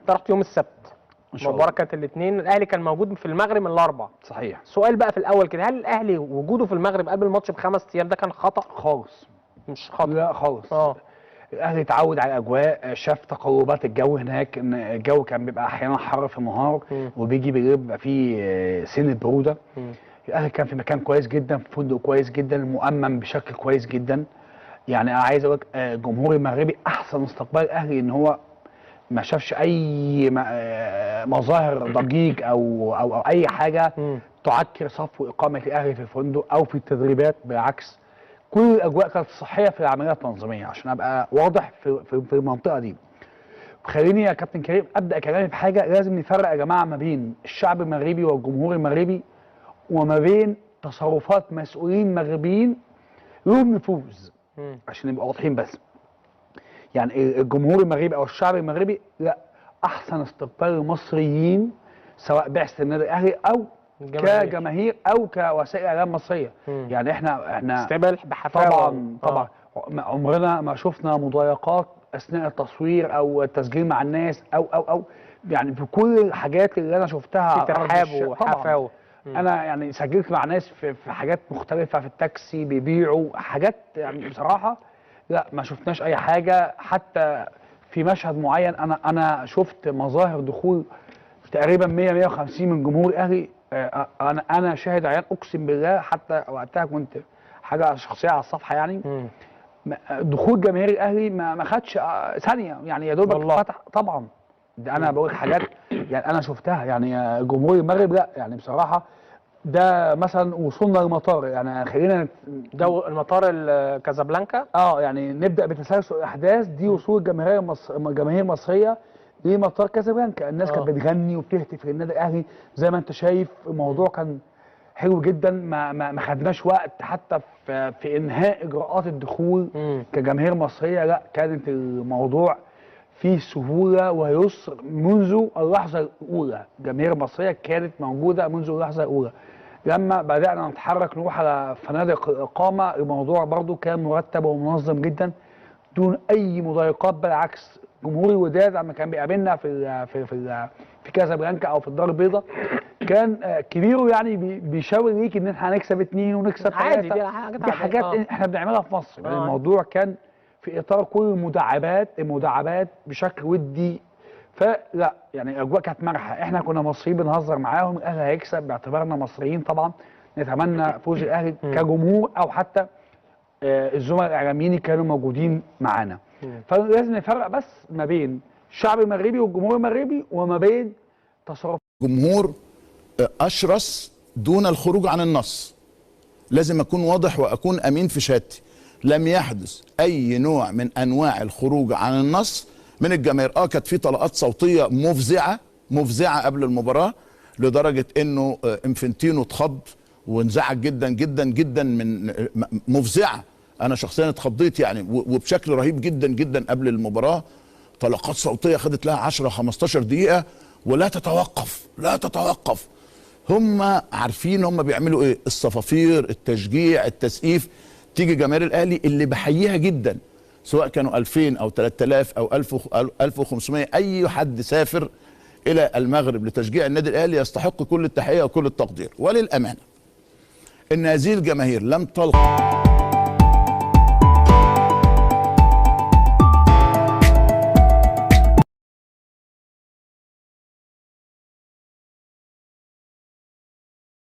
انت رحت يوم السبت ان شاء الله. المباراه كانت الاثنين، الاهلي كان موجود في المغرب من الاربع. صحيح. سؤال بقى في الاول كده، هل الاهلي وجوده في المغرب قبل الماتش ب5 ايام ده كان خطا؟ خالص. مش خطا. لا خالص. اه الاهلي اتعود على الاجواء، شاف تقلبات الجو هناك، ان الجو كان بيبقى احيانا حر في النهار وبيجي بالليل بيبقى فيه سنه بروده. الاهلي كان في مكان كويس جدا، في فندق كويس جدا، مؤمن بشكل كويس جدا. يعني انا عايز اقول لك الجمهور المغربي احسن استقبال الاهلي، ان هو ما شافش اي مظاهر ضجيج او اي حاجه تعكر صفو اقامه الاهلي في الفندق او في التدريبات. بالعكس، كل الاجواء كانت صحيه في العمليه التنظيميه، عشان ابقى واضح في المنطقه دي. خليني يا كابتن كريم ابدا كلامي بحاجه، لازم نفرق يا جماعه ما بين الشعب المغربي والجمهور المغربي، وما بين تصرفات مسؤولين مغربيين لهم نفوذ، عشان نبقى واضحين. بس يعني الجمهور المغربي او الشعب المغربي لا، احسن استقبال المصريين سواء بعثه النادي الاهلي او كجماهير او كوسائل اعلام مصريه. يعني احنا استقبال بحفاوه. طبعا عمرنا ما شفنا مضايقات اثناء التصوير او التسجيل مع الناس او يعني في كل الحاجات اللي انا شفتها في ترحاب وحفاوه. انا يعني سجلت مع ناس في حاجات مختلفه، في التاكسي بيبيعوا حاجات، يعني بصراحه لا ما شفناش اي حاجه. حتى في مشهد معين انا شفت مظاهر دخول تقريبا 150 من جمهور الاهلي. انا شاهد عيان اقسم بالله، حتى وقتها كنت حاجه شخصيه على الصفحه يعني. دخول جماهير الاهلي ما خدش ثانيه، يعني يا دوبك فتح. طبعا ده انا بقول حاجات يعني انا شفتها. يعني جمهور المغرب لا يعني بصراحه، ده مثلا وصولنا للمطار، يعني خلينا ده المطار كازابلانكا. يعني نبدا بتسلسل الاحداث دي. وصول جماهير مصريه لمطار كازابلانكا، الناس كانت بتغني وبتهتف للنادي الاهلي زي ما انت شايف. الموضوع كان حلو جدا، ما خدناش وقت حتى في انهاء اجراءات الدخول كجماهير مصريه. لا، كانت الموضوع فيه سهوله ويسر منذ اللحظه الاولى. جماهير مصريه كانت موجوده منذ اللحظه الاولى. لما بدانا نتحرك نروح على فنادق الاقامه، الموضوع برضو كان مرتب ومنظم جدا دون اي مضايقات. بالعكس، جمهور الوداد لما كان بيقابلنا في كازابلانكا او في الدار البيضاء كان كبيره يعني بيشاور ليك ان احنا هنكسب 2 ونكسب 3. عادي، دي حاجات احنا بنعملها في مصر. يعني الموضوع كان في اطار كل المداعبات بشكل ودي. فلا يعني الاجواء كانت مرحه. احنا كنا مصريين بنهزر معاهم، الاهلي هيكسب باعتبارنا مصريين. طبعا نتمنى فوز الاهلي كجمهور، او حتى الزملاء الاعلاميين كانوا موجودين معانا. فلازم نفرق بس ما بين الشعب المغربي والجمهور المغربي، وما بين تصرف جمهور اشرس دون الخروج عن النص. لازم اكون واضح واكون امين في شهادتي. لم يحدث اي نوع من انواع الخروج عن النص من الجماهير. كانت في طلقات صوتيه مفزعه قبل المباراه، لدرجه انه انفنتينو اتخض وانزعج جدا جدا جدا، من مفزعه. انا شخصيا اتخضيت يعني، وبشكل رهيب جدا جدا قبل المباراه. طلقات صوتيه خدت لها 10 15 دقيقه ولا تتوقف. هم عارفين هم بيعملوا ايه، الصفافير، التشجيع، التسقيف. تيجي جماهير الاهلي اللي بحييها جدا، سواء كانوا 2000 او 3000 او 1500، اي حد سافر الى المغرب لتشجيع النادي الاهلي يستحق كل التحيه وكل التقدير. وللامانه ان هذه الجماهير لم تلقى